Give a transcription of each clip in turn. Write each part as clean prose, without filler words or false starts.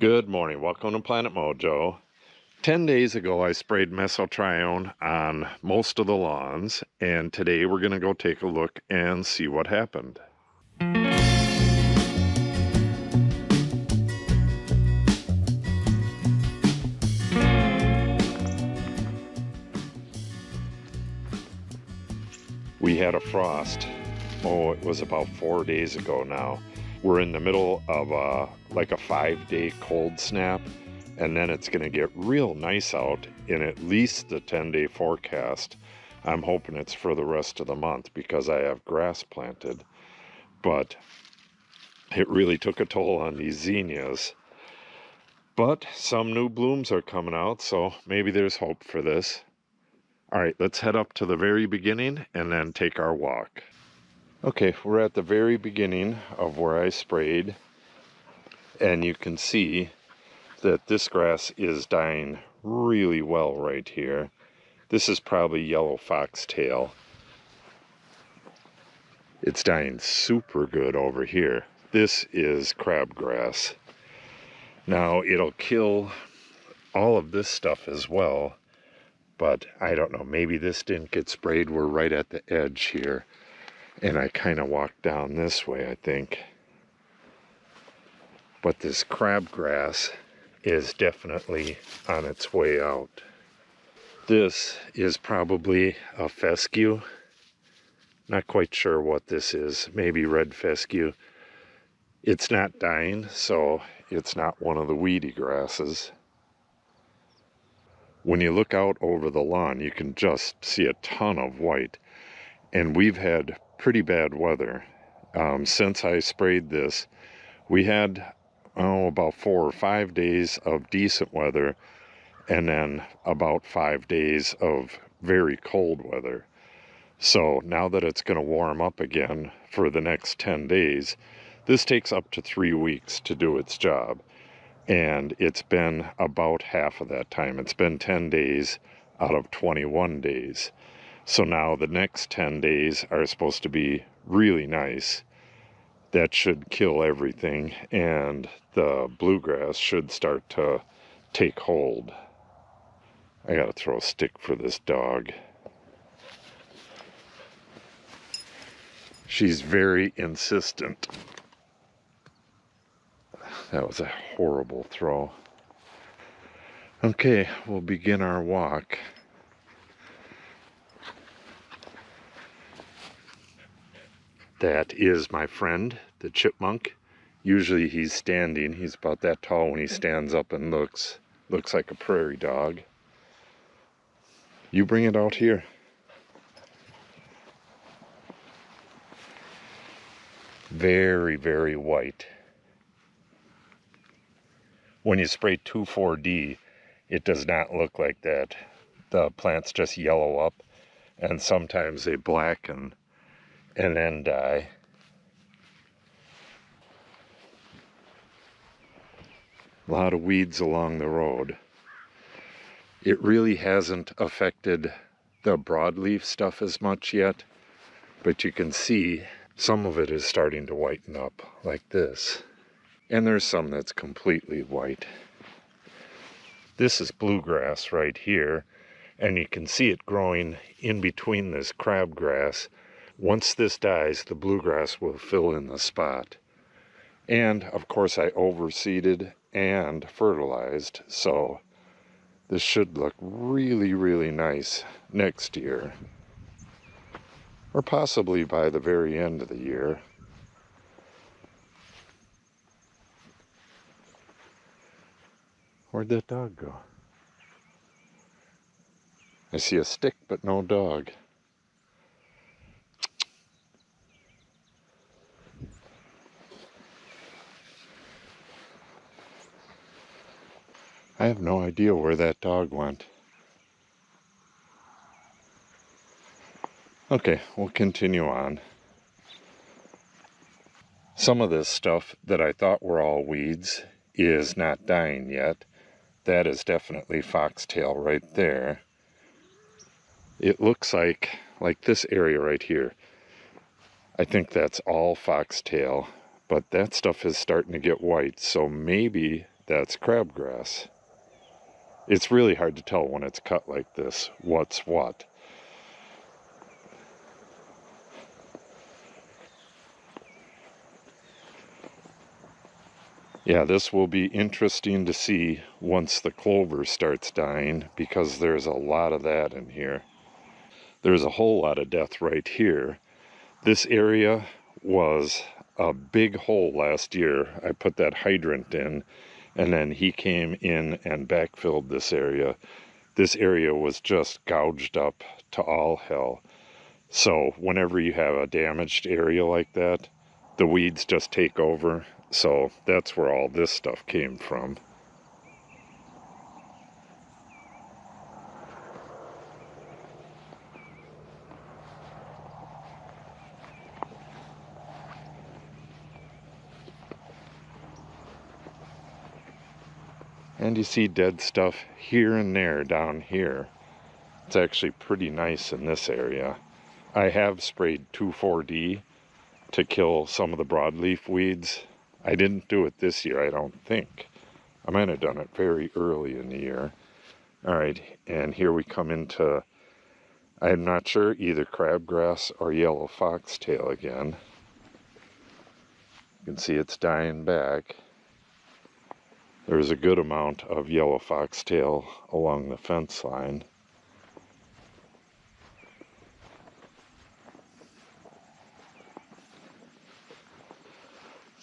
Good morning, welcome to Planet Mojo. 10 days ago I sprayed Mesotrione on most of the lawns, and today we're going to go take a look and see what happened. We had a frost, it was about 4 days ago now. We're in the middle of like a 5-day cold snap, and then it's going to get real nice out in at least the 10-day forecast. I'm hoping it's for the rest of the month because I have grass planted. But it really took a toll on these zinnias. But some new blooms are coming out, so maybe there's hope for this. All right, let's head up to the very beginning and then take our walk. Okay, we're at the very beginning of where I sprayed, and you can see that this grass is dying really well right here. This is probably yellow foxtail. It's dying super good over here. This is crabgrass. Now it'll kill all of this stuff as well, but I don't know, maybe this didn't get sprayed. We're right at the edge here, and I kind of walked down this way, I think. But this crabgrass is definitely on its way out. This is probably a fescue. Not quite sure what this is. Maybe red fescue. It's not dying, so it's not one of the weedy grasses. When you look out over the lawn, you can just see a ton of white. And we've had pretty bad weather. Since I sprayed this, we had about 4 or 5 days of decent weather, and then about 5 days of very cold weather. So now that it's going to warm up again for the next 10 days, this takes up to 3 weeks to do its job. And it's been about half of that time. It's been 10 days out of 21 days. So now the next 10 days are supposed to be really nice. That should kill everything, and the bluegrass should start to take hold. I gotta throw a stick for this dog. She's very insistent. That was a horrible throw. Okay, we'll begin our walk. That is my friend, the chipmunk. Usually he's standing. He's about that tall when he stands up and looks like a prairie dog. You bring it out here. Very, very white. When you spray 2,4-D, it does not look like that. The plants just yellow up, and sometimes they blacken and then die. A lot of weeds along the road. It really hasn't affected the broadleaf stuff as much yet, but you can see some of it is starting to whiten up like this. And there's some that's completely white. This is bluegrass right here, and you can see it growing in between this crabgrass. Once this dies, the bluegrass will fill in the spot. And of course I overseeded and fertilized, so this should look really, really nice next year. Or possibly by the very end of the year. Where'd that dog go? I see a stick, but no dog. I have no idea where that dog went. Okay, we'll continue on. Some of this stuff that I thought were all weeds is not dying yet. That is definitely foxtail right there. It looks like this area right here. I think that's all foxtail, but that stuff is starting to get white, so maybe that's crabgrass. It's really hard to tell when it's cut like this what's what. Yeah, this will be interesting to see once the clover starts dying, because there's a lot of that in here. There's a whole lot of death right here. This area was a big hole last year. I put that hydrant in, and then he came in and backfilled this area. This area was just gouged up to all hell. So whenever you have a damaged area like that, the weeds just take over. So that's where all this stuff came from. And you see dead stuff here and there down here. It's actually pretty nice in this area. I have sprayed 2,4-D to kill some of the broadleaf weeds. I didn't do it this year, I don't think. I might have done it very early in the year. All right, and here we come into, I'm not sure, either crabgrass or yellow foxtail again. You can see it's dying back. There's a good amount of yellow foxtail along the fence line.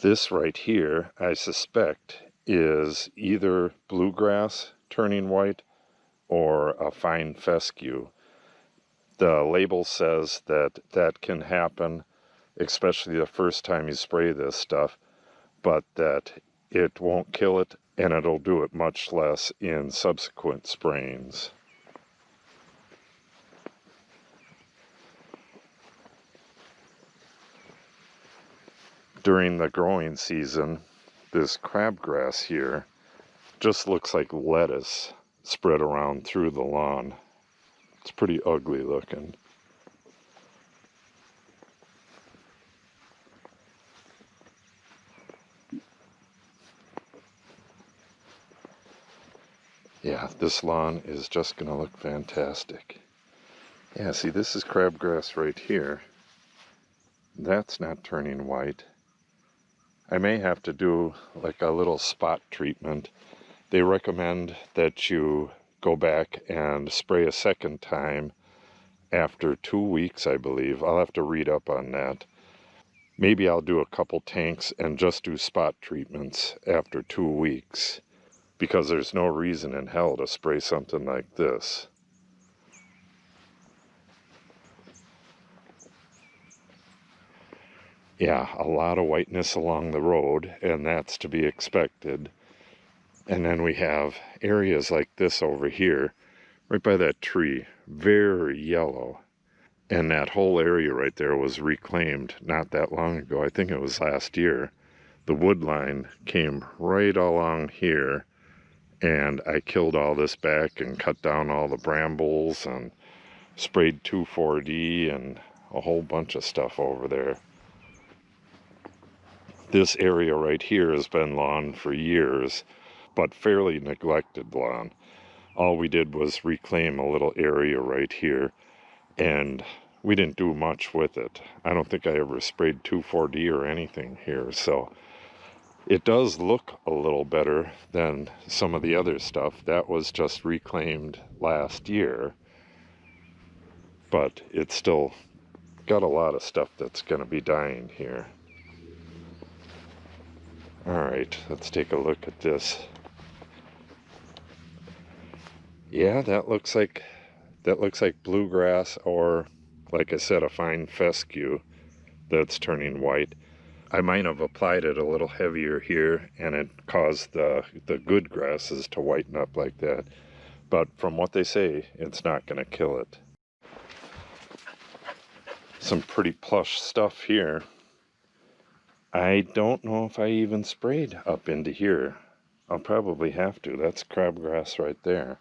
This right here, I suspect, is either bluegrass turning white or a fine fescue. The label says that that can happen, especially the first time you spray this stuff, but that it won't kill it, and it'll do it much less in subsequent sprayings. During the growing season, this crabgrass here just looks like lettuce spread around through the lawn. It's pretty ugly looking. Yeah, this lawn is just gonna look fantastic. Yeah, see, this is crabgrass right here. That's not turning white. I may have to do like a little spot treatment. They recommend that you go back and spray a second time after 2 weeks, I believe. I'll have to read up on that. Maybe I'll do a couple tanks and just do spot treatments after 2 weeks, because there's no reason in hell to spray something like this. Yeah, a lot of whiteness along the road, and that's to be expected. And then we have areas like this over here, right by that tree, very yellow. And that whole area right there was reclaimed not that long ago. I think it was last year. The wood line came right along here, and I killed all this back and cut down all the brambles and sprayed 2,4-D and a whole bunch of stuff over there. This area right here has been lawn for years, but fairly neglected lawn. All we did was reclaim a little area right here, and we didn't do much with it. I don't think I ever sprayed 2,4-D or anything here, so it does look a little better than some of the other stuff. That was just reclaimed last year, but it's still got a lot of stuff that's going to be dying here. All right, let's take a look at this. Yeah, that looks like bluegrass, or, like I said, a fine fescue that's turning white. I might have applied it a little heavier here, and it caused the good grasses to whiten up like that. But from what they say, it's not going to kill it. Some pretty plush stuff here. I don't know if I even sprayed up into here. I'll probably have to. That's crabgrass right there.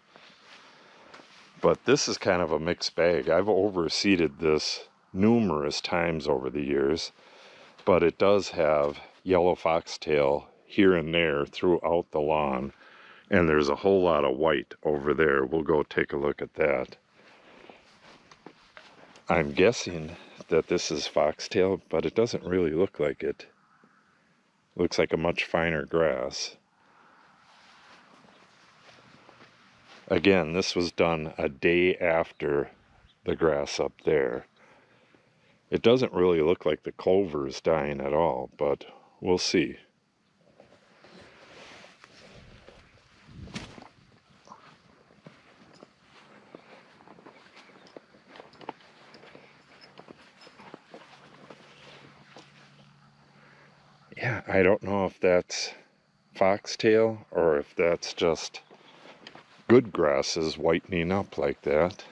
But this is kind of a mixed bag. I've overseeded this numerous times over the years, but it does have yellow foxtail here and there throughout the lawn. And there's a whole lot of white over there. We'll go take a look at that. I'm guessing that this is foxtail, but it doesn't really look like it. It looks like a much finer grass. Again, this was done a day after the grass up there. It doesn't really look like the clover is dying at all, but we'll see. Yeah, I don't know if that's foxtail or if that's just good grasses whitening up like that.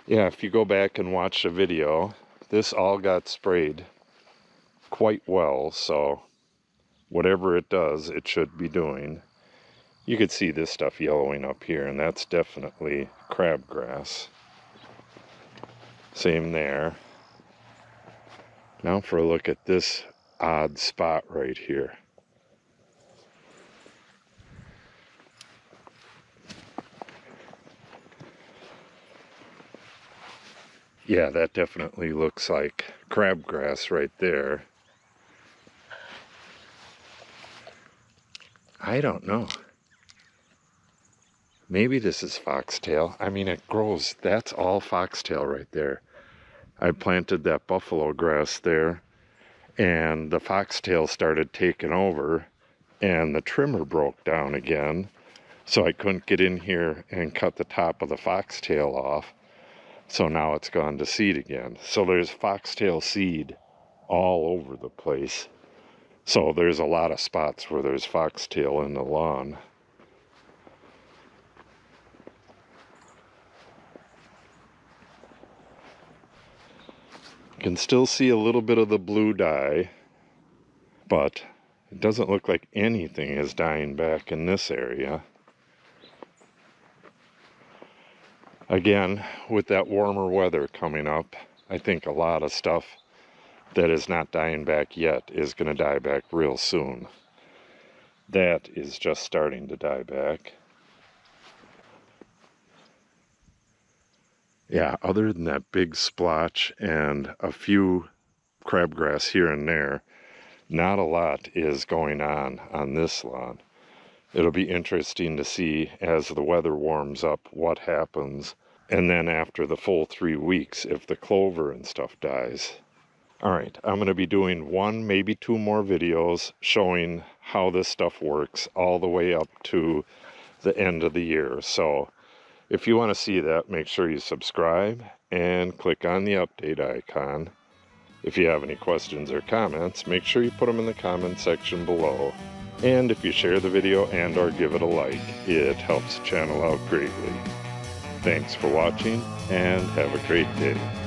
Yeah, if you go back and watch the video, this all got sprayed quite well, so whatever it does, it should be doing. You could see this stuff yellowing up here, and that's definitely crabgrass. Same there. Now for a look at this odd spot right here. Yeah, that definitely looks like crabgrass right there. I don't know. Maybe this is foxtail. I mean, it grows. That's all foxtail right there. I planted that buffalo grass there, and the foxtail started taking over, and the trimmer broke down again, so I couldn't get in here and cut the top of the foxtail off. So now it's gone to seed again. So there's foxtail seed all over the place. So there's a lot of spots where there's foxtail in the lawn. You can still see a little bit of the blue dye, but it doesn't look like anything is dying back in this area. Again, with that warmer weather coming up, I think a lot of stuff that is not dying back yet is going to die back real soon. That is just starting to die back. Yeah, other than that big splotch and a few crabgrass here and there, not a lot is going on this lawn. It'll be interesting to see as the weather warms up what happens, and then after the full 3 weeks if the clover and stuff dies. Alright, I'm going to be doing 1, maybe 2 more videos showing how this stuff works all the way up to the end of the year. So if you want to see that, make sure you subscribe and click on the update icon. If you have any questions or comments, make sure you put them in the comment section below. And if you share the video and or give it a like, it helps the channel out greatly. Thanks for watching and have a great day.